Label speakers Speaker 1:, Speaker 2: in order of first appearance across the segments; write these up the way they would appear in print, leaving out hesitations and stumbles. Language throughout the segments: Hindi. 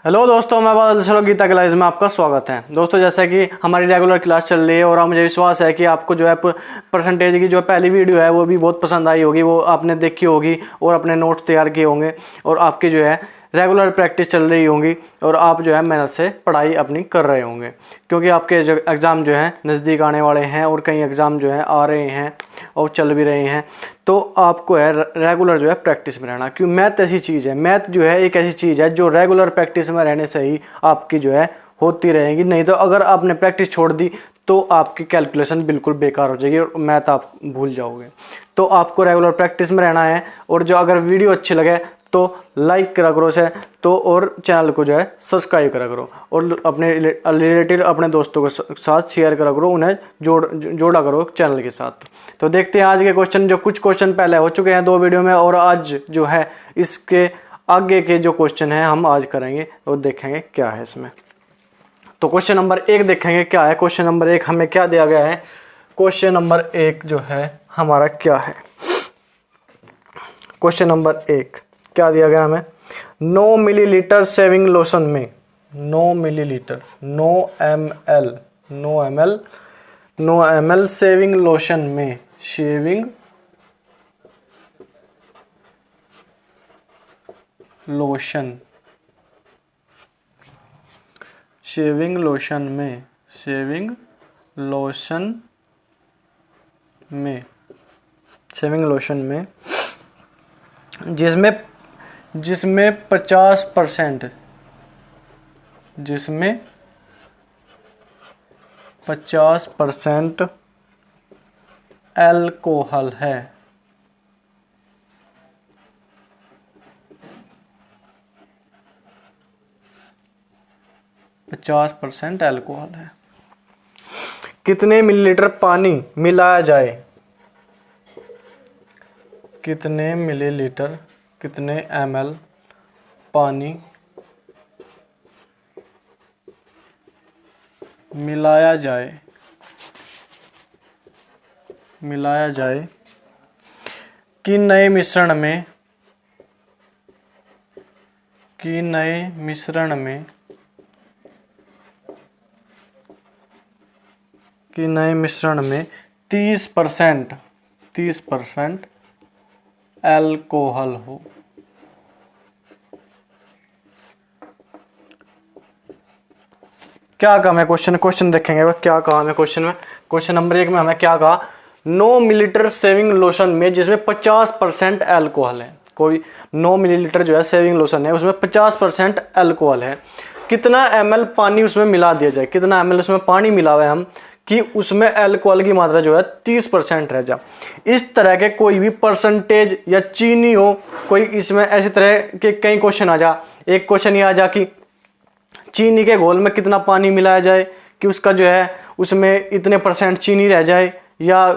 Speaker 1: हेलो दोस्तों, मैं बादल चलो गीता क्लास में आपका स्वागत है। दोस्तों, जैसा कि हमारी रेगुलर क्लास चल रही है और मुझे विश्वास है कि आपको जो है परसेंटेज की जो पहली वीडियो है वो भी बहुत पसंद आई होगी, वो आपने देखी होगी और अपने नोट्स तैयार किए होंगे और आपकी जो है रेगुलर प्रैक्टिस चल रही होंगी और आप जो है मेहनत से पढ़ाई अपनी कर रहे होंगे, क्योंकि आपके एग्ज़ाम जो हैं नज़दीक आने वाले हैं और कई एग्ज़ाम जो हैं आ रहे हैं और चल भी रहे हैं। तो आपको है रेगुलर जो है प्रैक्टिस में रहना, क्योंकि मैथ ऐसी चीज़ है, मैथ जो है एक ऐसी चीज़ है जो रेगुलर प्रैक्टिस में रहने से ही आपकी जो है होती रहेगी। नहीं तो अगर आपने प्रैक्टिस छोड़ दी तो आपकी कैलकुलेशन बिल्कुल बेकार हो जाएगी और मैथ आप भूल जाओगे। तो आपको रेगुलर प्रैक्टिस में रहना है। और जो अगर वीडियो अच्छी लगे तो लाइक करा करो उसे, तो और चैनल को जो है सब्सक्राइब करा करो और अपने रिलेटेड अपने दोस्तों के साथ शेयर करा करो, उन्हें जोड़ा करो चैनल के साथ। तो देखते हैं आज के क्वेश्चन। जो कुछ क्वेश्चन पहले हो चुके हैं 2 वीडियो में और आज जो है इसके आगे के जो क्वेश्चन हैं हम आज करेंगे और देखेंगे क्या है इसमें। तो क्वेश्चन नंबर 1 देखेंगे क्या है। क्वेश्चन नंबर 1 हमें क्या दिया गया है। क्वेश्चन नंबर 1 जो है हमारा क्या है। क्वेश्चन नंबर 1 क्या दिया गया हमें। 9 मिलीलीटर शेविंग लोशन में 9 मिलीलीटर 9 ml शेविंग लोशन में शेविंग लोशन जिसमें 50% अल्कोहल है। 50% अल्कोहल है। कितने मिलीलीटर पानी मिलाया जाए। कितने ml पानी मिलाया जाए कि नए मिश्रण में 30% अल्कोहल हो। क्या कहा हमें क्वेश्चन देखेंगे क्या कहा हमें क्वेश्चन में। क्वेश्चन नंबर 1 में हमें क्या कहा। 9 मिलीलीटर शेविंग लोशन में जिसमें 50% अल्कोहल है। कोई 9 मिलीलीटर जो है शेविंग लोशन है उसमें 50% अल्कोहल है। कितना ml पानी उसमें मिला दिया जाए। कितना ml उसमें पानी मिलावे हम कि उसमें अल्कोहल की मात्रा जो है 30% रह जाए। इस तरह के कोई भी परसेंटेज या चीनी हो, कोई इसमें ऐसी तरह के कई क्वेश्चन आ जा। एक क्वेश्चन ये आ जा कि चीनी के घोल में कितना पानी मिलाया जाए कि उसका जो है उसमें इतने % चीनी रह जाए, या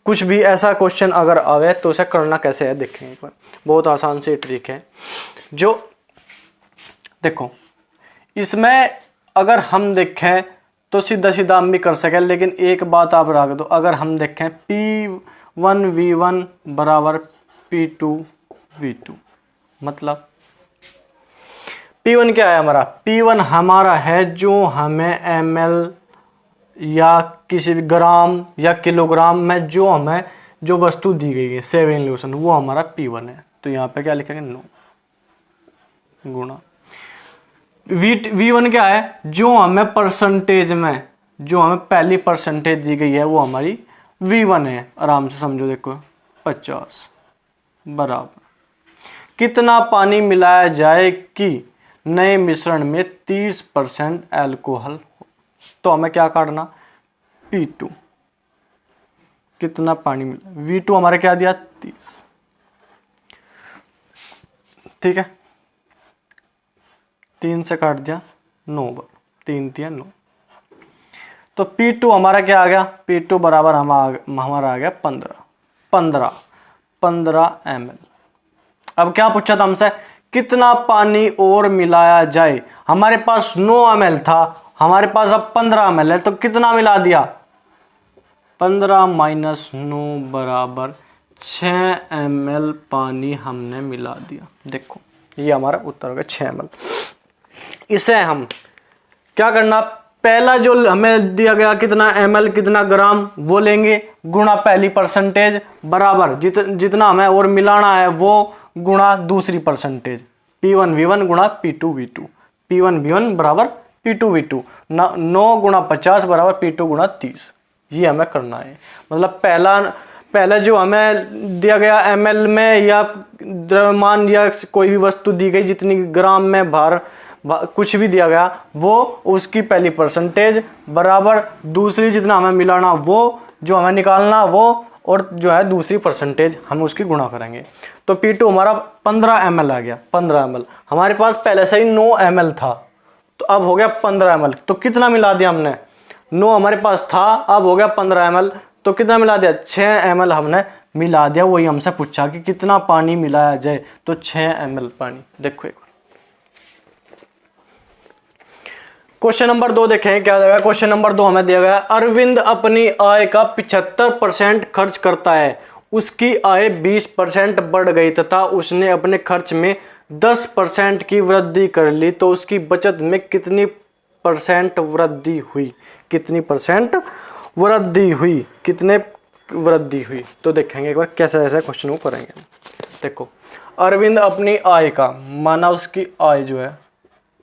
Speaker 1: कुछ भी ऐसा क्वेश्चन अगर आवे तो उसे करना कैसे है देखेंगे एक बार। बहुत आसान सी ट्रिक है जो देखो इसमें अगर हम देखें तो सीधा हम भी कर सकें, लेकिन एक बात आप रख दो। अगर हम देखें P1V1 बराबर P2V2, मतलब P1 क्या है हमारा। P1 हमारा है जो हमें ml या किसी भी ग्राम या किलोग्राम में जो हमें जो वस्तु दी गई है शेविंग लोशन, वो हमारा P1 है। तो यहाँ पे क्या लिखेंगे 9 गुणा V1 क्या है जो हमें परसेंटेज में जो हमें पहली परसेंटेज दी गई है वो हमारी V1 है। आराम से समझो, देखो 50 बराबर कितना पानी मिलाया जाए कि नए मिश्रण में 30% अल्कोहल हो। तो हमें क्या काटना P2 कितना पानी मिला। V2 हमारे क्या दिया 30, ठीक है। 3 से काट दिया 9 बार, 3 दिया 9। तो P2 हमारा क्या आ गया। P2 बराबर हमारा आ गया 15 ml। अब क्या पूछा था हमसे, कितना पानी और मिलाया जाए। हमारे पास 9 ml था, हमारे पास अब 15 ml है, तो कितना मिला दिया 15 माइनस 9 बराबर 6 ml पानी हमने मिला दिया। देखो ये हमारा उत्तर हो गया 6 ml। इसे हम क्या करना, पहला जो हमें दिया गया कितना ml कितना ग्राम वो लेंगे, गुणा पहली परसेंटेज बराबर जितना हमें और मिलाना है वो गुणा दूसरी परसेंटेज, P1V1 गुणा P2V2, P1V1 बराबर P2V2, 9 गुणा 50 बराबर P2 गुणा 30। ये हमें करना है। मतलब पहला जो हमें दिया गया ml में या द्रव्यमान या कोई भी वस्तु दी गई जितनी ग्राम में भार कुछ भी दिया गया वो उसकी पहली परसेंटेज बराबर दूसरी जितना हमें मिलाना वो जो हमें निकालना वो और जो है दूसरी परसेंटेज हम उसकी गुणा करेंगे। तो P2 हमारा 15 ml आ गया, 15 ml। हमारे पास पहले से ही 9 ml था तो अब हो गया 15 ml। तो कितना मिला दिया हमने, 9 हमारे पास था, अब हो गया 15 ml। तो कितना मिला दिया, 6 ml हमने मिला दिया। वही हमसे पूछा कि कितना पानी मिलाया जाए, तो 6 ml पानी। देखो एक क्वेश्चन नंबर 2 देखें क्या दिया। क्वेश्चन नंबर 2 हमें दिया गया, अरविंद अपनी आय का 75% खर्च करता है, उसकी आय 20% बढ़ गई तथा उसने अपने खर्च में 10% की वृद्धि कर ली, तो उसकी बचत में कितनी परसेंट वृद्धि हुई, कितनी परसेंट वृद्धि हुई, कितने वृद्धि हुई। तो देखेंगे एक बार कैसे ऐसे क्वेश्चन को करेंगे। देखो अरविंद अपनी आय का, माना उसकी आय जो है,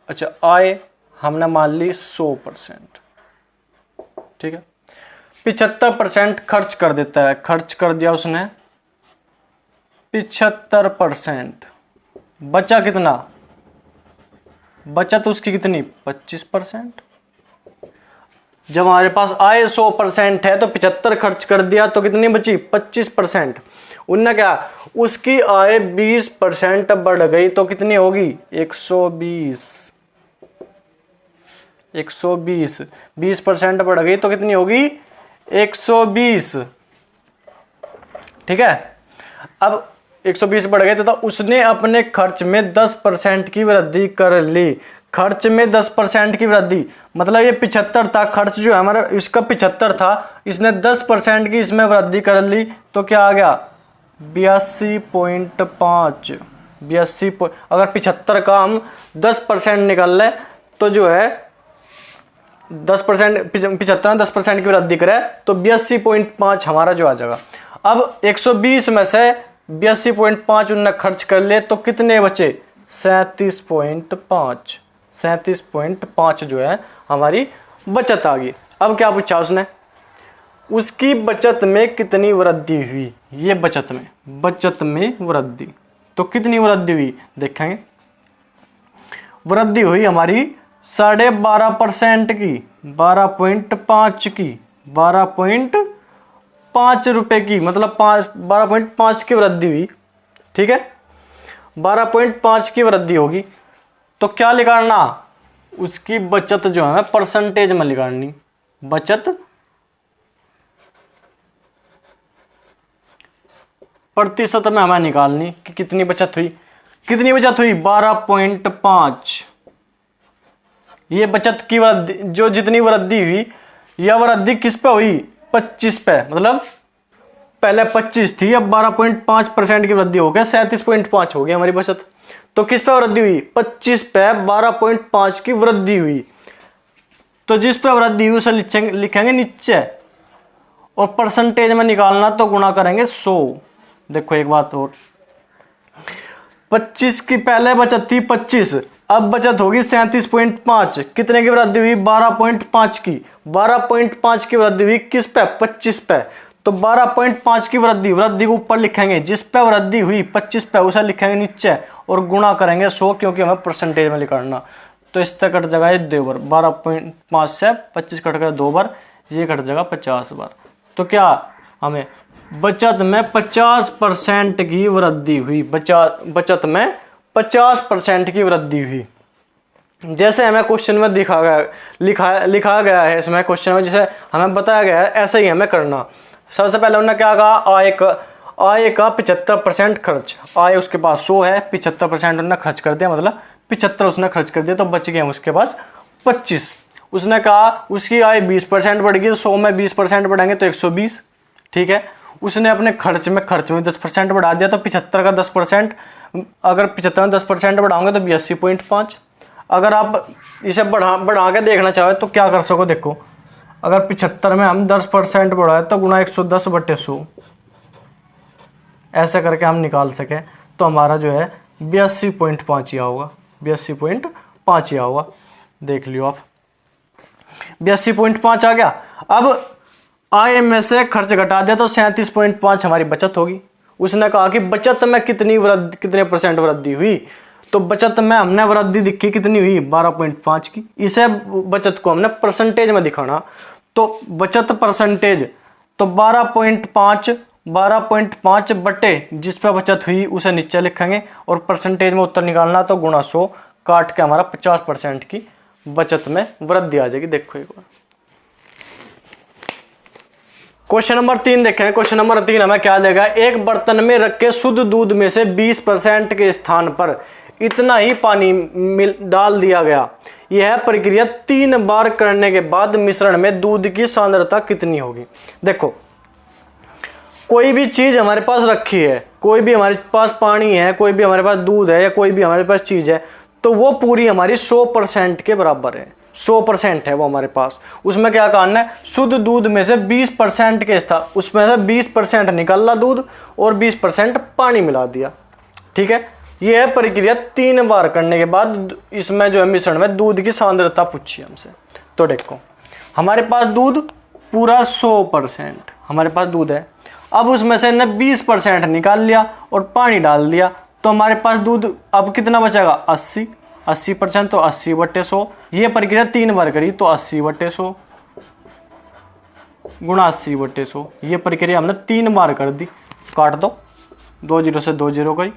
Speaker 1: अच्छा आय हमने मान ली 100%, ठीक है, 75% खर्च कर देता है, खर्च कर दिया उसने 75%, बचा कितना, बचत उसकी कितनी 25%। जब हमारे पास आय 100% है तो 75 खर्च कर दिया तो कितनी बची 25%। उनने क्या, उसकी आय 20% बढ़ गई तो कितनी होगी 120, 20% बढ़ गई तो कितनी होगी 120, ठीक है। अब 120 बढ़ गए तो उसने अपने खर्च में 10% की वृद्धि कर ली। खर्च में 10% की वृद्धि मतलब ये 75 था, खर्च जो है हमारा इसका 75 था, इसने 10% की इसमें वृद्धि कर ली तो क्या आ गया 82.5। 82 अगर 75 का हम 10% निकाल ले तो जो है 10%, 75 में 10% की वृद्धि करे तो 82.5 हमारा जो आ जाएगा। अब 120 में से 82.5 उन्होंने खर्च कर लिए तो कितने बचे 37.5, 37.5 जो है हमारी बचत आ गई। अब क्या पूछा उसने, उसकी बचत में कितनी वृद्धि हुई, ये बचत में वृद्धि, तो कितनी वृद्धि हुई देखेंगे। वृद्धि हुई हमारी 12.5% की, 12.5 की, 12.5 रुपए की, मतलब 12.5 की वृद्धि हुई, ठीक है। 12.5 की वृद्धि होगी तो क्या निकालना, उसकी बचत जो है परसेंटेज में निकालनी, बचत प्रतिशत में हमें निकालनी कि कितनी बचत हुई, कितनी बचत हुई 12.5। ये बचत की वृद्धि जो जितनी वृद्धि हुई, यह वृद्धि किस पे हुई 25 पे, मतलब पहले 25 थी अब 12.5% की वृद्धि हो गया 37.5 हो गई हमारी बचत। तो किस पे वृद्धि हुई 25 पे 12.5 की वृद्धि हुई। तो जिस पे वृद्धि हुई उसे लिखेंगे नीचे और परसेंटेज में निकालना तो गुणा करेंगे 100। देखो एक बात और, 25 की पहले बचत थी 25, अब बचत होगी 37.5। कितने की वृद्धि हुई 12.5 की, 12.5 की वृद्धि हुई किस पे 25 पे। तो 12.5 की वृद्धि को ऊपर लिखेंगे, जिस पे वृद्धि हुई 25 पे उसे लिखेंगे नीचे और गुणा करेंगे 100 क्योंकि हमें परसेंटेज में निकालना। तो इससे कट जाएगा ये 2 बार, 12.5 से 25 कट गया 2 बार, ये कट जाएगा 50 बार। तो क्या हमें बचत में 50% की वृद्धि हुई, बचत में 50% की वृद्धि हुई। जैसे हमें क्वेश्चन में लिखा गया है, इसमें क्वेश्चन में जैसे हमें बताया गया है ऐसे ही हमें करना। सबसे पहले उन्होंने क्या कहा, आय का 75% खर्च, आय उसके पास 100 है, 75% उन्होंने खर्च कर दिया, मतलब 75 उसने खर्च कर दिया तो बच गए उसके पास 25। उसने कहा उसकी आय 20% बढ़ गई, 100 में 20% बढ़ाएंगे तो 120, ठीक है। उसने अपने खर्च में 10% बढ़ा दिया तो 75 का 10%, अगर 75 में 10% बढ़ाओगे तो 82.5। अगर आप इसे बढ़ा के देखना चाहे तो क्या कर सको, देखो अगर 75 में हम 10% बढ़ाए तो गुणा 110/100 ऐसे करके हम निकाल सकें तो हमारा जो है 82.5 ही होगा, 82.5 ही होगा। देख लियो आप 82.5 आ गया। अब आय में से खर्च घटा दिया तो 37.5 हमारी बचत होगी। उसने कहा कि बचत में कितने परसेंट वृद्धि हुई, तो बचत में हमने वृद्धि दिखी कितनी हुई 12.5 की। इसे बचत को हमने परसेंटेज में दिखाना, तो बचत परसेंटेज तो 12.5 बटे जिस पर बचत हुई उसे नीचे लिखेंगे और परसेंटेज में उत्तर निकालना तो गुणा 100 काट के हमारा 50% की बचत में वृद्धि आ जाएगी। देखो एक बार क्वेश्चन नंबर 3 देखें। क्वेश्चन नंबर 3 हमें क्या देगा, एक बर्तन में रखे शुद्ध दूध में से 20% के स्थान पर इतना ही पानी डाल दिया गया। यह प्रक्रिया 3 बार करने के बाद मिश्रण में दूध की सांद्रता कितनी होगी। देखो कोई भी चीज हमारे पास रखी है, कोई भी हमारे पास पानी है, कोई भी हमारे पास दूध है या कोई भी हमारे पास चीज है, तो वो पूरी हमारी 100% के बराबर है। 100% है वो हमारे पास। उसमें क्या करना है, शुद्ध दूध में से 20% के स्थान, उसमें से 20% निकाला दूध और 20% पानी मिला दिया। ठीक है, यह है प्रक्रिया 3 बार करने के बाद इसमें जो है मिश्रण में दूध की सांद्रता पूछी हमसे। तो देखो हमारे पास दूध पूरा 100% हमारे पास दूध है। अब उसमें से ने 20% निकाल लिया और पानी डाल दिया, तो हमारे पास दूध अब कितना बचेगा 80% तो 80/100। ये प्रक्रिया 3 बार करी तो 80/100 गुणा 80/100। ये प्रक्रिया हमने 3 बार कर दी। काट दो, 2 0 से 2 0 करी,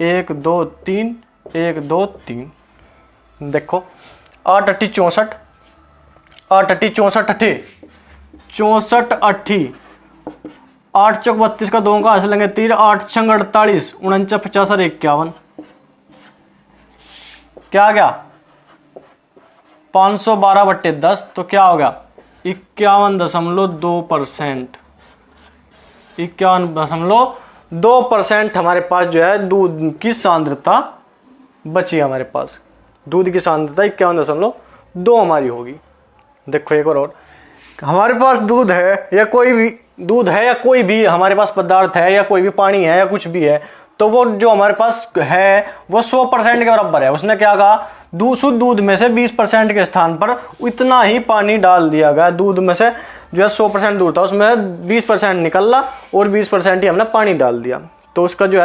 Speaker 1: 1 2 3 1 2 3। देखो 8 8 64, 8 8 64 64 8 8 चौक 32 का 2 का हंस लेंगे 3, 8 छंग 48 49 50 और 51 क्या आ गया 512/10। तो क्या हो गया 51.2%। 51.2% हमारे पास जो है दूध की सांद्रता बची। हमारे पास दूध की सांद्रता 51.2 हमारी होगी। देखो एक और हमारे पास दूध है या कोई भी हमारे पास पदार्थ है या कोई भी पानी है या कुछ भी है, तो वो जो हमारे पास है वो 100% के बराबर है। उसने क्या कहा, शुद्ध दूध में से 20% के स्थान पर इतना ही पानी डाल दिया गया। दूध में से जो है 100% दूध था, उसमें 20% निकला और 20% ही हमने पानी डाल दिया। तो उसका जो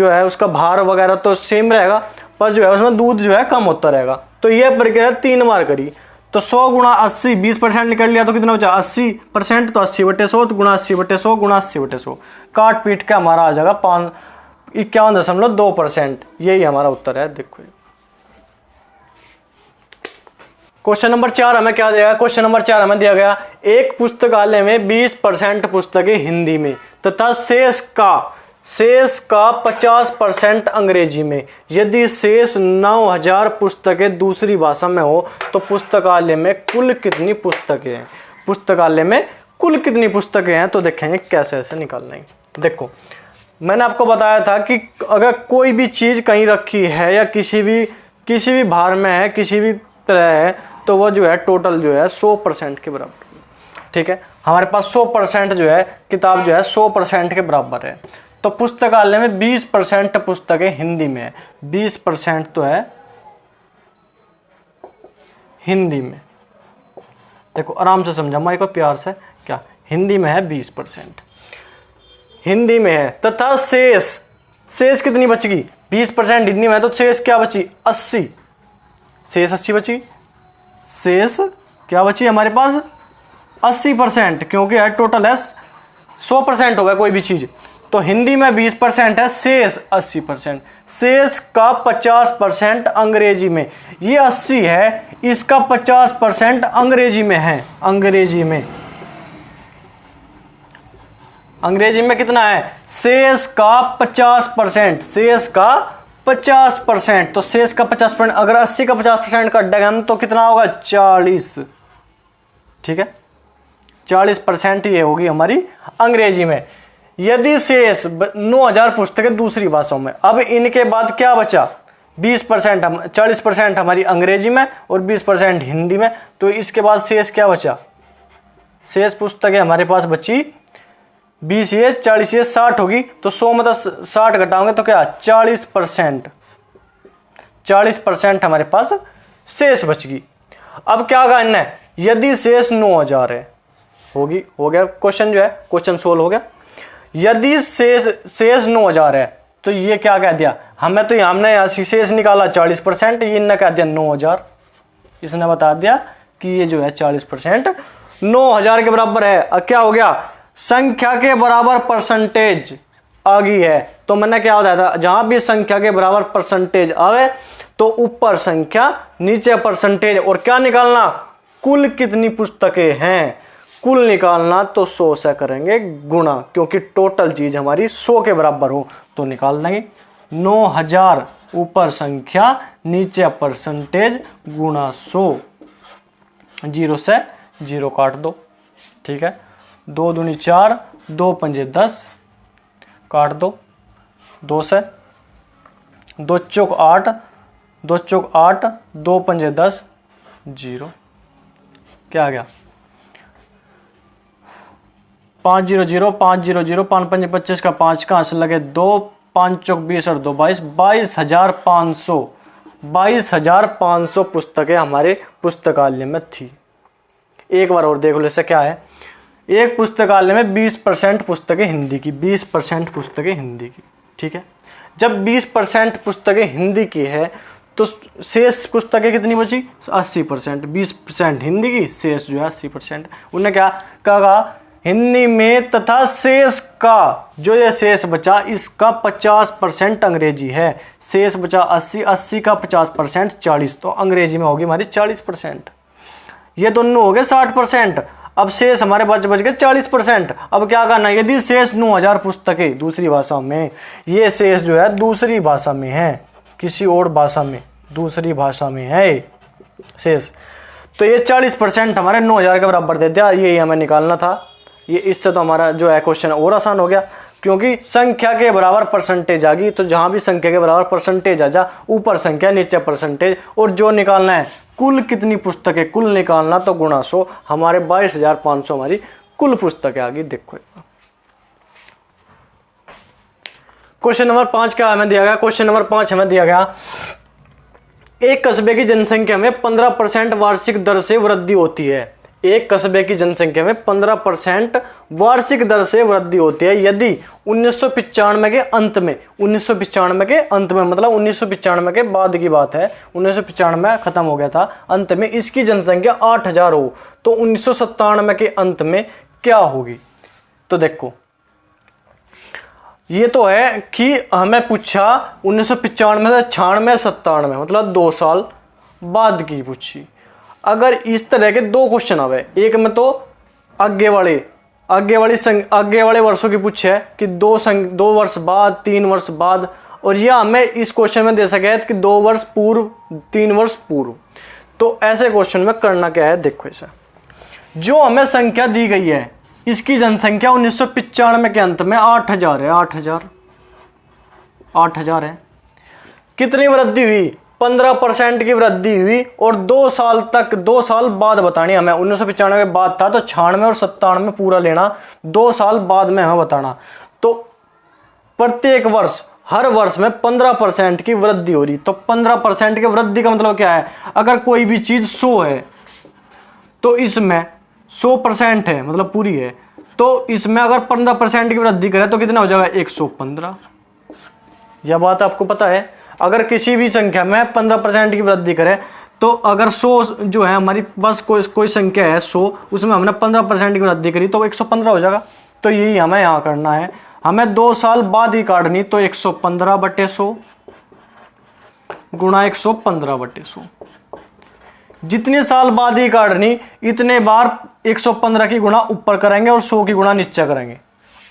Speaker 1: है उसका भार वगैरह तो सेम रहेगा, पर जो है उसमें दूध जो है कम होता रहेगा। तो यह प्रक्रिया 3 बार करी तो 100 गुणा 80 20% निकल लिया तो कितना बचा 80%, तो 80/100 गुणा 80/100 गुणा 80/100 काट पीट के हमारा आ जाएगा 51.2%। यही हमारा उत्तर है। देखो क्वेश्चन नंबर 4 हमें क्या दिया गया। क्वेश्चन नंबर 4 हमें दिया गया, एक पुस्तकालय में 20% पुस्तकें हिंदी में तथा शेष का 50% अंग्रेजी में। यदि शेष 9000 पुस्तकें दूसरी भाषा में हो तो पुस्तकालय में कुल कितनी पुस्तकें हैं। पुस्तकालय में कुल कितनी पुस्तकें हैं तो देखेंगे कैसे ऐसे निकालना है। देखो मैंने आपको बताया था कि अगर कोई भी चीज़ कहीं रखी है या किसी भी भार में है, किसी भी तरह है, तो वह जो है टोटल जो है 100% के बराबर। ठीक है, हमारे पास 100% जो है किताब जो है 100% के बराबर है। तो पुस्तकालय में 20% पुस्तकें हिंदी में है, 20% तो है हिंदी में। देखो आराम से समझा मैं एक बार प्यार से, क्या हिंदी में है 20% हिंदी में है, तथा शेष कितनी बचगी 20% हिंदी में है, तो शेष क्या बची 80, शेष 80 बची। शेष क्या बची हमारे पास 80%, क्योंकि है टोटल है 100% होगा कोई भी चीज। तो हिंदी में 20% है, शेष 80%। शेष का 50% अंग्रेजी में, ये 80 है, इसका 50% अंग्रेजी में है। अंग्रेजी में कितना है, शेष का 50%, शेष का 50%। तो शेष का 50%, अगर 80 का 50% काट देंगे हम तो कितना होगा 40। ठीक है, 40% ये होगी हमारी अंग्रेजी में। यदि शेष 9000 पुस्तकें दूसरी भाषाओं में, अब इनके बाद क्या बचा, 20% हम 40% हमारी अंग्रेजी में और 20% हिंदी में। तो इसके बाद शेष क्या बचा, शेष पुस्तकें हमारे पास बची 20 ये 40 ये 60 होगी। तो 100 में 60 घटाओगे तो क्या 40% हमारे पास शेष बच गई। अब क्या करना है, यदि शेष 9000 है, होगी, हो गया क्वेश्चन जो है, क्वेश्चन सोल्व हो गया। यदि शेष 9000 है तो ये क्या कह दिया हमें, तो हमने यहाँ शेष निकाला 40%, ये इन्होंने कह दिया 9000, इसने बता दिया कि ये जो है 40% 9000 के बराबर है। अब क्या हो गया, संख्या के बराबर परसेंटेज आ गई है। तो मैंने क्या बताया था, जहां भी संख्या के बराबर परसेंटेज आवे तो ऊपर संख्या नीचे परसेंटेज, और क्या निकालना, कुल कितनी पुस्तकें हैं, कुल निकालना। तो 100 से करेंगे गुणा, क्योंकि टोटल चीज हमारी 100 के बराबर हो तो निकाल देंगे 9000 ऊपर संख्या नीचे परसेंटेज गुणा 100, 0 से 0 काट दो, ठीक है। 2 दूनी 4, 2 पंजे 10 काट दो, 2 से 2 चौक 8, 2 चौक 8, 2 पंजे 10, 0, क्या आ गया 5 0 0 5 0 0 5 पंजे 25 का 5 कहाँ से लगे 2, 5 चौक 20 और 2 22, 22,500 पुस्तकें हमारे पुस्तकालय में थी। एक बार और देख लो इससे क्या है, एक पुस्तकालय में 20% पुस्तकें हिंदी की, 20% पुस्तकें हिंदी की, ठीक है। जब 20% पुस्तकें हिंदी की है तो शेष पुस्तकें कितनी बची 80%, 20% हिंदी की, शेष जो है 80%। उन्होंने क्या कहा, हिंदी में तथा शेष का जो ये शेष बचा इसका 50% अंग्रेजी है, शेष बचा 80 का 50% 40, तो अंग्रेजी में होगी हमारी 40%। ये दोनों हो गए 60%। अब शेष हमारे पास बच गए 40%। अब क्या करना है, यदि शेष 9000 पुस्तकें दूसरी भाषा में, ये शेष जो है दूसरी भाषा में है, किसी और भाषा में, दूसरी भाषा में है शेष, तो ये 40% हमारे 9000 के बराबर दे दिया। यही हमें निकालना था। ये इससे तो हमारा जो है क्वेश्चन और आसान हो गया, क्योंकि संख्या के बराबर परसेंटेज आ गई। तो जहां भी संख्या के बराबर परसेंटेज आ जा, ऊपर संख्या नीचे परसेंटेज, और जो निकालना है कुल कितनी पुस्तकें, कुल निकालना तो गुणा 100, हमारे 22,500 हमारी कुल पुस्तकें आ गई। देखो क्वेश्चन नंबर 5 क्या हमें दिया गया, क्वेश्चन नंबर 5 हमें दिया गया, एक कस्बे की जनसंख्या में 15% वार्षिक दर से वृद्धि होती है। एक कस्बे की जनसंख्या में 15% वार्षिक दर से वृद्धि होती है यदि 1995 के अंत में, 1995 के अंत में मतलब 1995 के बाद की बात है, 1995 खत्म हो गया था, अंत में इसकी जनसंख्या 8000 हो, तो 1997 के अंत में क्या होगी। तो देखो ये तो है कि हमें पूछा 1995 से 96 97 मतलब 2 साल बाद की पूछी। अगर इस तरह के 2 क्वेश्चन आवे, एक में तो आगे वाले वर्षों की पूछे है कि 2 वर्ष बाद, 3 वर्ष बाद, और यह हमें इस क्वेश्चन में दे सके कि 2 वर्ष पूर्व, 3 वर्ष पूर्व। तो ऐसे क्वेश्चन में करना क्या है, देखो इसे, जो हमें संख्या दी गई है इसकी जनसंख्या 1995 के अंत में 8000 है, 8000 है। कितनी वृद्धि हुई, 15% की वृद्धि हुई, और 2 साल तक, 2 साल बाद बतानी हमें। 1995 के बाद था तो 96 और 97 में पूरा लेना, 2 साल बाद में हमें बताना। तो प्रत्येक वर्ष, हर वर्ष में 15% की वृद्धि हो रही। तो 15% की वृद्धि का मतलब क्या है, अगर कोई भी चीज 100 है तो इसमें 100% है मतलब पूरी है, तो इसमें अगर 15% की वृद्धि करें तो कितना हो जाएगा 115। यह बात आपको पता है। अगर किसी भी संख्या में 15% की वृद्धि करें तो अगर 100 जो है हमारी पास कोई संख्या है 100, उसमें हमने 15% की वृद्धि करी तो 115 हो जाएगा। तो यही हमें यहाँ करना है, हमें 2 साल बाद ही काटनी, तो 115/100 गुणा 115/100। जितने साल बाद ही काटनी इतने बार 115 की गुणा ऊपर करेंगे और 100 की गुणा नीचे करेंगे।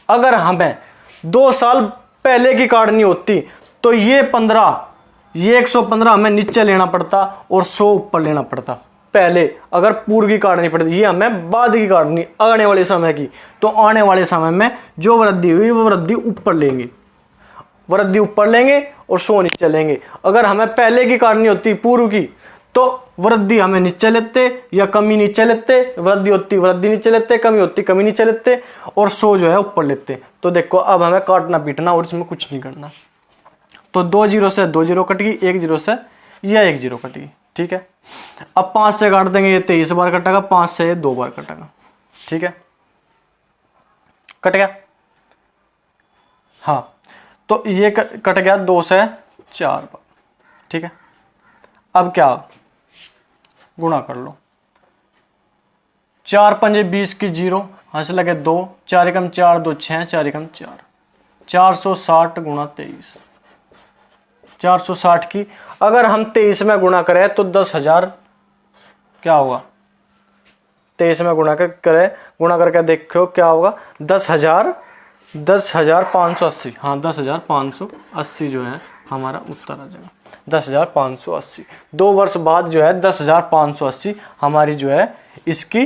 Speaker 1: अगर हमें 2 साल पहले की काटनी होती तो ये 115 हमें नीचे लेना पड़ता और 100 ऊपर लेना पड़ता। पहले अगर पूर्व की काटनी पड़ती, ये हमें बाद की काटनी आने वाले समय की, तो आने वाले समय में जो वृद्धि हुई वो वृद्धि ऊपर लेंगे, और 100 नीचे लेंगे। अगर हमें पहले की काटनी होती पूर्व की तो वृद्धि हमें नीचे लेते या कमी नीचे लेते, वृद्धि होती वृद्धि नीचे लेते, कमी होती कमी नीचे लेते और 100 जो है ऊपर लेते। तो देखो अब हमें काटना पीटना और इसमें कुछ नहीं करना। तो 2 जीरो से 2 जीरो कट गई, 1 जीरो से यह 1 जीरो कट गई, ठीक है। अब 5 से काट देंगे, ये 23 बार कटेगा, 5 से 2 बार कटेगा, ठीक है, कट गया। हाँ तो ये कट गया 2 से 4 बार, ठीक है। अब क्या, गुणा कर लो, 4 पंजे 20 की 0, हंस लगे 2, 4 एकम 4 2 6, 4 एकम 4, 460 गुणा 23, 460 की अगर हम 23 में गुणा करें तो 10,000 क्या होगा, 23 में गुणा करके देखो क्या होगा, 10,580, हाँ 10,580 जो है हमारा उत्तर आ जाएगा, 10,580। 2 वर्ष बाद जो है 10,580 हमारी जो है इसकी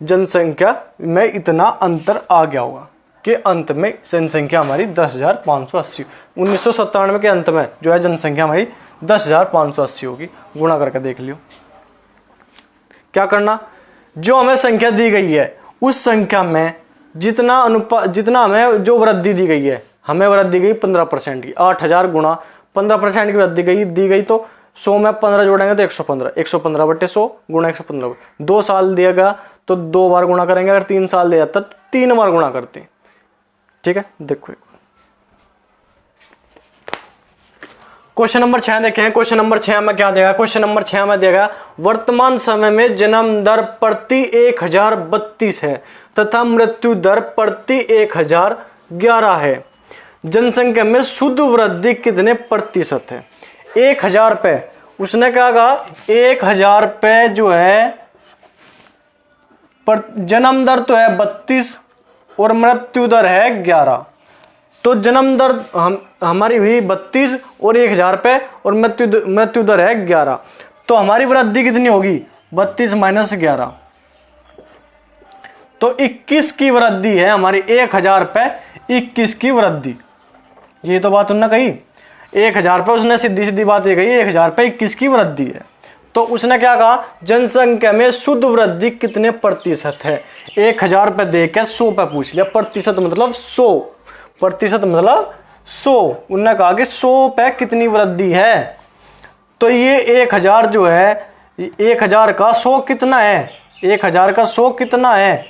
Speaker 1: जनसंख्या में इतना अंतर आ गया होगा कि अंत में जनसंख्या हमारी 10,580, 1997 के अंत में जो है जनसंख्या हमारी 10,580 होगी। गुणा करके देख लियो। क्या करना, जो हमें संख्या दी गई है उस संख्या में जितना हमें जो वृद्धि दी गई है, हमें वृद्धि गई 15% की, 8,000 गुणा 15% की वृद्धि दी गई तो 100 में 15 जोड़ेंगे तो 115, 115 बटे 100 गुणा 115। 2 साल दिया गया तो 2 बार गुणा करेंगे, अगर 3 साल दिया जाता तो 3 बार गुणा करते हैं, ठीक है। देखो क्वेश्चन नंबर 6 देखें। क्वेश्चन नंबर 6 में क्या देगा, क्वेश्चन नंबर 6 में देगा वर्तमान समय में जन्म दर प्रति 1032 है तथा मृत्यु दर प्रति 1011 है। जनसंख्या में शुद्ध वृद्धि कितने प्रतिशत है। 1000 पे उसने क्या कहा, 1000 पे जो है जन्म दर तो है 32 और मृत्यु दर है 11, तो जन्म दर हमारी हुई 32 और 1000 पे और मृत्यु दर है 11, तो हमारी वृद्धि कितनी होगी, 32 माइनस 11, तो 21 की वृद्धि है हमारी 1000 पे 21 की वृद्धि। ये तो बात उन्होंने कही, 1000 पे उसने सीधी सीधी बात ये कही 1000 पे 21 की वृद्धि है। तो उसने क्या कहा, जनसंख्या में शुद्ध वृद्धि कितने प्रतिशत है। 1000 पे दे के 100 पे पूछ लिया, प्रतिशत मतलब 100, प्रतिशत मतलब 100। उन्होंने कहा कि 100 पे कितनी वृद्धि है, तो ये 1000 जो है 1000 का 100 कितना है, 1000 का 100 कितना है,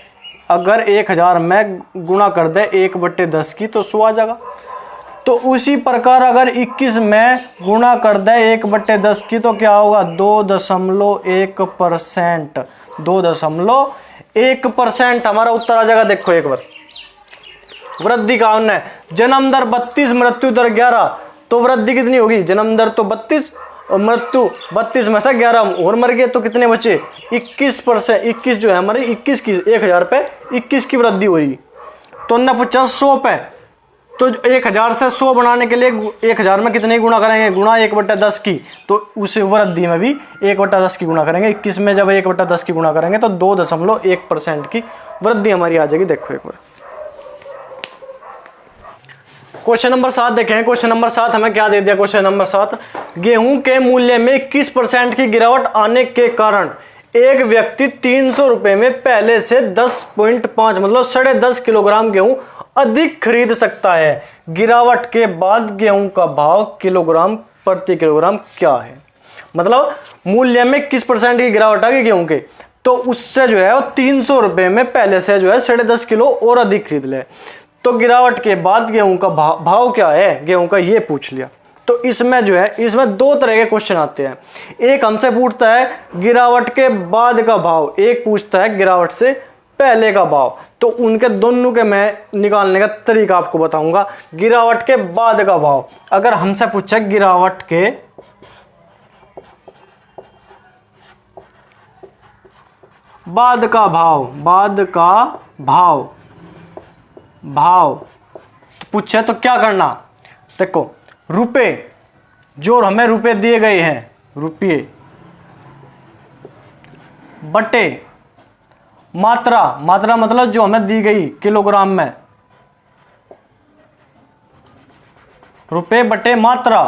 Speaker 1: अगर 1000 में गुणा कर दे 1/10 की तो 100 आ जाएगा। तो उसी प्रकार अगर 21 में गुणा कर दे 1/10 की तो क्या होगा, 2.1%, 2.1% हमारा उत्तर आ जाएगा। देखो एक बार वृद्धि का है, जन्म दर 32 मृत्यु दर 11, तो वृद्धि कितनी होगी, जन्म दर तो 32 और मृत्यु 32 में से 11 और मर गए तो कितने बचे 21%, 21 जो है हमारे 21 की 1000 पे 21 की वृद्धि हो रही। तो उन्होंने पूछा 100 पे, तो 1000 से 100 बनाने के लिए 1000 में कितने गुणा करेंगे, गुणा 1/10 की, तो उस वृद्धि में भी 1/10 की गुणा करेंगे। 21 में जब 1/10 की गुणा करेंगे तो 2.1% की वृद्धि हमारी आ जाएगी। देखो एक बार क्वेश्चन नंबर 7 देखें। क्वेश्चन नंबर 7 हमें क्या दे दिया, क्वेश्चन नंबर 7, गेहूं के मूल्य में 21% की गिरावट आने के कारण एक व्यक्ति 300 रुपए में पहले से 10.5 मतलब 10.5 किलोग्राम गेहूं अधिक खरीद सकता है। गिरावट के बाद गेहूं का भाव किलोग्राम प्रति किलोग्राम क्या है, मतलब मूल्य में 21% की गिरावट आ गई गेहूं के, तो उससे जो है वो 300 रुपए में पहले से जो है 10.5 किलो और अधिक खरीद ले, तो गिरावट के बाद गेहूं का भाव क्या है गेहूं का, ये पूछ लिया। तो इसमें जो है इसमें 2 तरह के क्वेश्चन आते हैं, एक हमसे पूछता है गिरावट के बाद का भाव, एक पूछता है गिरावट से पहले का भाव। तो उनके दोनों के मैं निकालने का तरीका आपको बताऊंगा। गिरावट के बाद का भाव, अगर हमसे पूछा गिरावट के बाद का भाव तो पूछे तो क्या करना, देखो रुपए, जो हमें रुपए दिए गए हैं, रुपये बटे मात्रा मतलब जो हमें दी गई किलोग्राम में, रुपए बटे मात्रा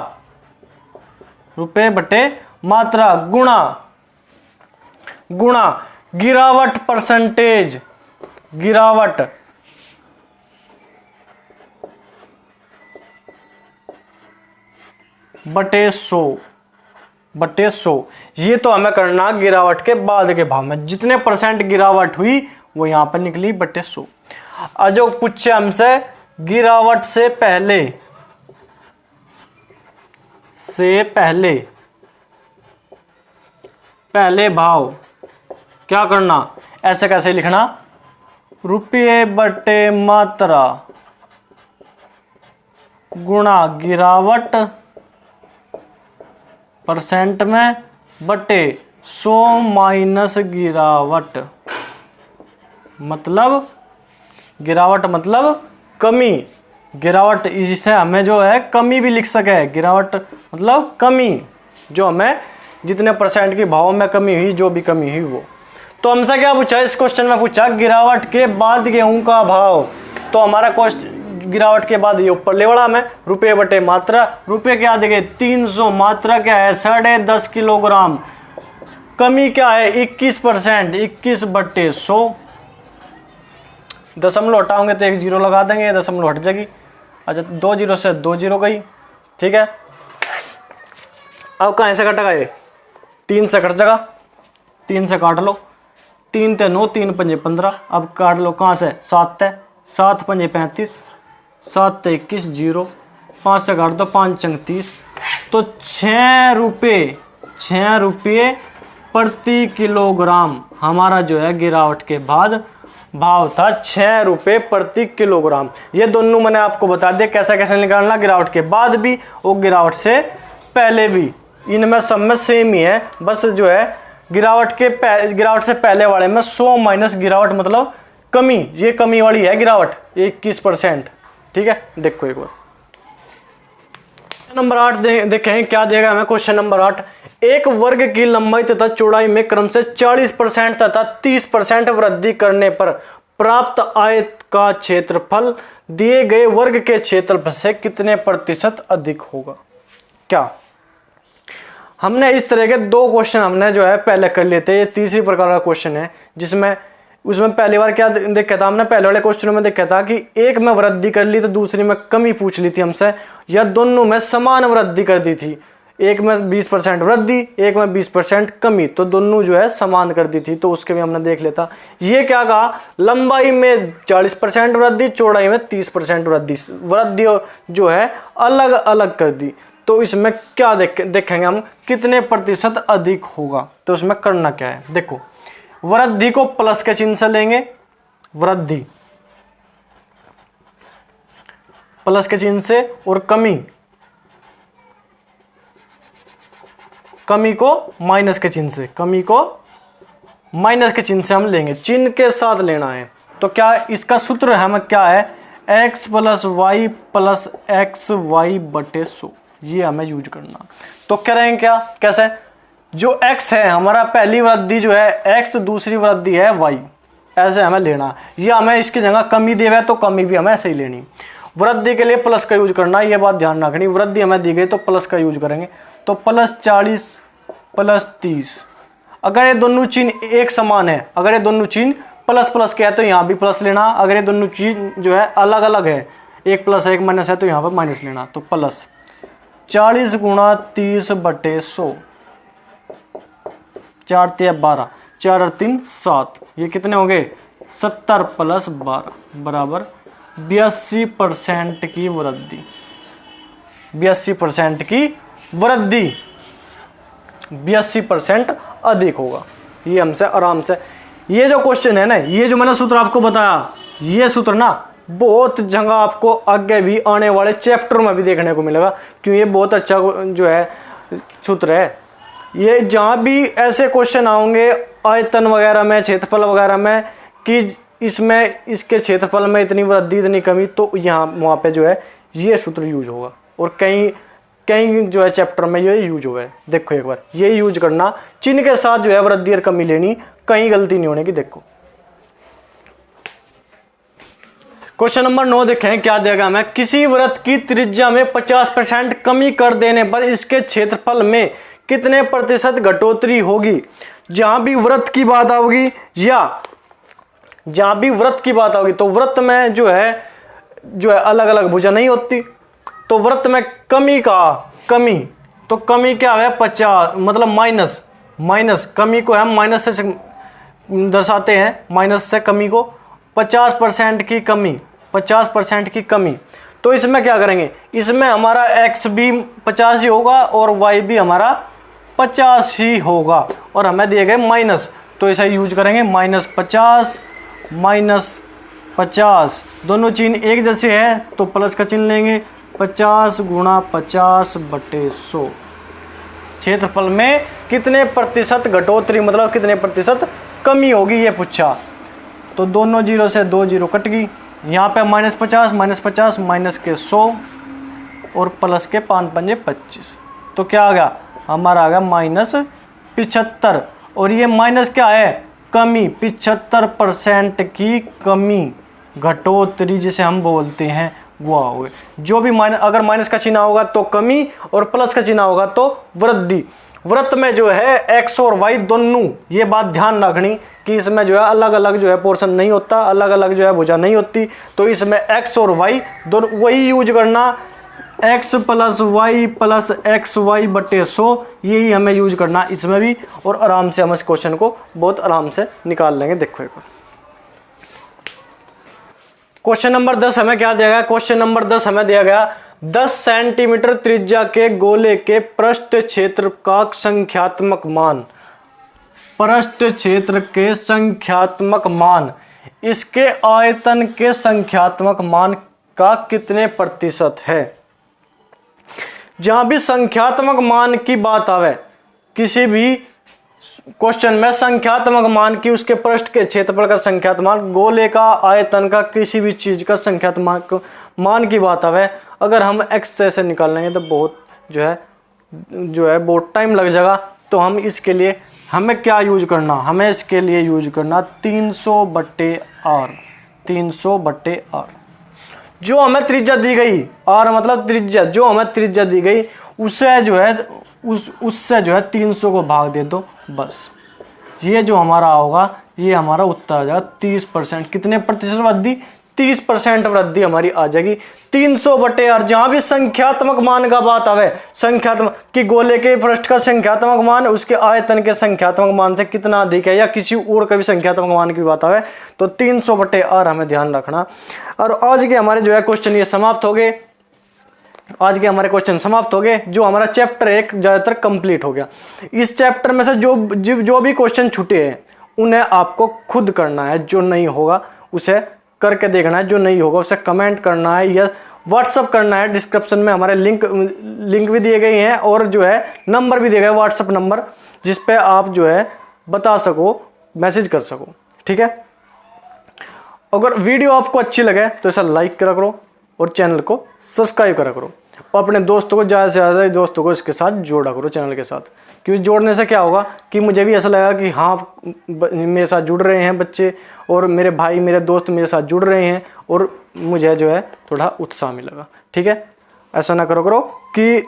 Speaker 1: रुपए बटे मात्रा गुणा गिरावट परसेंटेज, गिरावट बटे 100। ये तो हमें करना गिरावट के बाद के भाव में, जितने परसेंट गिरावट हुई वो यहां पर निकली बटे 100। और जो पूछे हमसे गिरावट से पहले भाव, क्या करना, ऐसे कैसे लिखना, रुपये बटे मात्रा गुणा गिरावट परसेंट में बटे 100 माइनस गिरावट, मतलब गिरावट मतलब कमी। गिरावट इससे हमें जो है कमी भी लिख सके, गिरावट मतलब कमी, जो हमें जितने परसेंट की भाव में कमी हुई, जो भी कमी हुई वो। तो हमसे क्या पूछा इस क्वेश्चन में, पूछा गिरावट के बाद गेहूं का भाव। तो हमारा क्वेश्चन गिरावट के बाद ये ऊपर ले बढ़ा हमें, रुपये बटे मात्रा, रुपये क्या देंगे 300, मात्रा क्या है 10.5 किलोग्राम, कमी क्या है 21%, 21 बटे 100। दशमलव हटाओगे तो एक जीरो लगा देंगे, दशमलव हट जाएगी। अच्छा 2 जीरो से 2 जीरो गई, ठीक है। अब कहाँ से कटेगा ये, 3 से कट जाएगा, 3 से काट लो, 3 ते 9, 3 पंजे 15। अब काट लो कहाँ से, 7 ते, 7 पंजे 35, 7 ते 21 जीरो, 5 से काट दो 5 चंग 30। तो 6 रुपये प्रति किलोग्राम हमारा जो है गिरावट के बाद भाव था 6 रुपये प्रति किलोग्राम। ये दोनों मैंने आपको बता दिया कैसे कैसे निकालना, गिरावट के बाद भी और गिरावट से पहले भी, इनमें सब में सेम ही है। बस जो है गिरावट से पहले वाले में 100 माइनस गिरावट मतलब कमी, ये कमी वाली है गिरावट 21%, ठीक है। देखो एक बार नंबर 8 देखें क्या देगा हमें। क्वेश्चन नंबर 8, एक वर्ग की लंबाई तथा चौड़ाई में क्रम से 40% तथा 30% वृद्धि करने पर प्राप्त आयत का क्षेत्रफल दिए गए वर्ग के क्षेत्रफल से कितने प्रतिशत अधिक होगा। क्या हमने इस तरह के 2 क्वेश्चन हमने जो है पहले कर लेते हैं। ये तीसरी प्रकार का क्वेश्चन है जिसमें उसमें पहली बार क्या देखा था हमने, पहले वाले क्वेश्चनों में देखा था कि एक में वृद्धि कर ली तो दूसरी में कमी पूछ ली थी हमसे, या दोनों में समान वृद्धि कर दी थी, एक में 20% वृद्धि, एक में 20% कमी, तो दोनों जो है समान कर दी थी। तो उसके भी हमने देख लेता। ये क्या कहा, लंबाई में 40% वृद्धि, चौड़ाई में 30% वृद्धि जो है अलग अलग कर दी। तो इसमें क्या देखेंगे हम कितने प्रतिशत अधिक होगा। तो उसमें करना क्या है, देखो वृद्धि को प्लस के चिन्ह से लेंगे, वृद्धि प्लस के चिन्ह से, और कमी को माइनस के चिन्ह से, कमी को माइनस के चिन्ह से हम लेंगे, चिन्ह के साथ लेना है। तो क्या इसका सूत्र हमें क्या है, x plus Y plus X Y बटे 100, ये हमें यूज करना। तो करेंगे क्या, कैसे, जो x है हमारा पहली वृद्धि जो है x, दूसरी वृद्धि है y, ऐसे हमें लेना। ये हमें इसकी जगह कमी दी है तो कमी भी हमें ऐसे ही लेनी। वृद्धि के लिए प्लस का यूज करना, ये बात ध्यान रखनी, वृद्धि हमें दी गई तो प्लस का यूज करेंगे। तो प्लस 40 प्लस 30, अगर ये दोनों चिन्ह एक समान है, अगर ये दोनों चिन्ह प्लस प्लस के है तो यहाँ भी प्लस लेना, अगर ये दोनों चिन्ह जो है अलग अलग है, एक प्लस एक माइनस है तो यहाँ पर माइनस लेना। तो प्लस 40 गुणा 30 बटे 100, 4 ते 12, 4 और 3 7, ये कितने हो गए 70 प्लस 12 बराबर 82% की वृद्धि, 82% की वृद्धि, 82% अधिक होगा। ये हमसे आराम से, ये जो क्वेश्चन है ना, ये जो मैंने सूत्र आपको बताया, ये सूत्र ना बहुत जगह आपको आगे भी आने वाले चैप्टर में भी देखने को मिलेगा, क्यों ये बहुत अच्छा जो है सूत्र है। ये जहाँ भी ऐसे क्वेश्चन आएंगे आयतन वगैरह में, क्षेत्रफल वगैरह में, कि इसमें इसके क्षेत्रफल में इतनी वृद्धि इतनी कमी, तो यहाँ वहाँ पे जो है ये सूत्र यूज होगा, और कहीं कहीं जो है चैप्टर में ये यूज हुआ है। देखो एक बार ये यूज करना, चिन्ह के साथ जो है वृद्धि और कमी लेनी, कहीं गलती नहीं होने की। देखो क्वेश्चन नंबर 9 देखें क्या देगा हमें। किसी वृत्त की त्रिज्या में 50% कमी कर देने पर इसके क्षेत्रफल में कितने प्रतिशत घटोतरी होगी। जहां भी वृत्त की बात आओगी या जहां भी वृत्त की बात आओगी तो वृत्त में जो है अलग अलग भुजा नहीं होती। तो वृत्त में कमी तो कमी क्या है 50, मतलब माइनस कमी को हम माइनस से दर्शाते हैं, माइनस से कमी को 50% की कमी। तो इसमें क्या करेंगे, इसमें हमारा x भी 50 ही होगा और y भी हमारा 50 ही होगा और हमें दिए गए माइनस, तो इसे यूज करेंगे -50 दोनों चिन्ह एक जैसे हैं तो प्लस का चिन्ह लेंगे। 50 गुणा 50/100 क्षेत्रफल में कितने प्रतिशत घटोतरी, मतलब कितने प्रतिशत कमी होगी ये पूछा। तो दोनों जीरो से 2 जीरो कट गई। यहाँ पे -50 माइनस के 100 और प्लस के 5 पंजे 25, तो क्या आ गया हमारा आ गया -75। और ये माइनस क्या है, कमी, 75% की कमी, घटोतरी जिसे हम बोलते हैं वो आओगे। जो भी अगर माइनस का चिन्ह होगा तो कमी और प्लस का चिन्ह होगा तो वृद्धि। वृत्त में जो है x और y दोनों, ये बात ध्यान रखनी कि इसमें जो है अलग अलग जो है पोर्शन नहीं होता, अलग अलग जो है भुजा नहीं होती। तो इसमें x और y दोनों वही यूज करना, x + y + xy/100 यही हमें यूज करना इसमें भी। और आराम से हम इस क्वेश्चन को बहुत आराम से निकाल लेंगे। देखो एक बार क्वेश्चन नंबर 10 हमें क्या दिया गया। क्वेश्चन नंबर 10 हमें दिया गया 10 सेंटीमीटर त्रिज्या के गोले के पृष्ठ क्षेत्र का संख्यात्मक मान, पृष्ठ क्षेत्र के संख्यात्मक मान, इसके आयतन के संख्यात्मक मान का कितने प्रतिशत है। जहां भी संख्यात्मक मान की बात आवे, किसी भी क्वेश्चन में संख्यात्मक मान की, उसके पृष्ठ के क्षेत्रफल का संख्यात्मक मान, गोले का आयतन का, किसी भी चीज का संख्यात्मक मान की बात आवे, अगर हम x से निकालेंगे तो बहुत बहुत टाइम लग जाएगा। तो हम इसके लिए हमें क्या यूज करना, हमें इसके लिए यूज करना 300/r, 300/r। जो हमें त्रिज्या दी गई, r मतलब त्रिज्या, जो हमें त्रिज्या दी गई उससे उससे 300 को भाग दे दो बस। ये जो हमारा होगा ये हमारा उत्तर आ जाएगा 30%। कितने प्रतिशत वृद्धि, 30% वृद्धि हमारी आ जाएगी 300/r। जहां भी संख्यात्मक मान का बात आवे, संख्यात्मक कि गोले के पृष्ठ का संख्यात्मक मान उसके आयतन के संख्यात्मक मान से कितना अधिक है, या किसी और का भी संख्यात्मक मान की बात आवे तो 300/r हमें ध्यान रखना। और आज के हमारे जो है क्वेश्चन ये समाप्त हो गए। आज के हमारे क्वेश्चन समाप्त हो गए। जो हमारा चैप्टर 1 ज्यादातर कंप्लीट हो गया। इस चैप्टर में से जो भी क्वेश्चन छूटे हैं उन्हें आपको खुद करना है, जो नहीं होगा उसे करके देखना है, जो नहीं होगा उसे कमेंट करना है या व्हाट्सअप करना है। डिस्क्रिप्शन में हमारे लिंक भी दिए गए हैं और जो है नंबर भी दिए गए, व्हाट्सअप नंबर, जिस पे आप जो है बता सको, मैसेज कर सको। ठीक है, अगर वीडियो आपको अच्छी लगे तो इसे लाइक करा करो और चैनल को सब्सक्राइब करा करो और अपने दोस्तों को, ज़्यादा से ज़्यादा दोस्तों को इसके साथ जोड़ा करो, चैनल के साथ। क्योंकि जोड़ने से क्या होगा कि मुझे भी ऐसा लगा कि हाँ मेरे साथ जुड़ रहे हैं बच्चे और मेरे भाई मेरे दोस्त मेरे साथ जुड़ रहे हैं और मुझे जो है थोड़ा उत्साह मिलेगा। ठीक है, ऐसा ना करो कि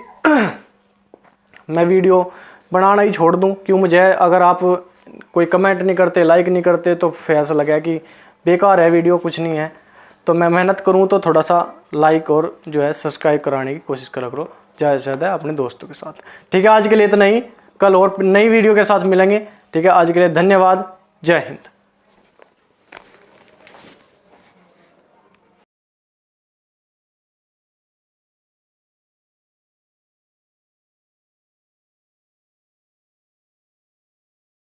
Speaker 1: मैं वीडियो बनाना ही छोड़ दूं। क्यों, मुझे अगर आप कोई कमेंट नहीं करते, लाइक नहीं करते तो फिर ऐसा लगा कि बेकार है वीडियो, कुछ नहीं है। तो मैं मेहनत करूं तो थोड़ा सा लाइक और जो है सब्सक्राइब कराने की कोशिश करा करो ज़्यादा से ज़्यादा अपने दोस्तों के साथ। ठीक है, आज के लिए इतना ही, कल और नई वीडियो के साथ मिलेंगे। ठीक है, आज के लिए धन्यवाद, जय हिंद।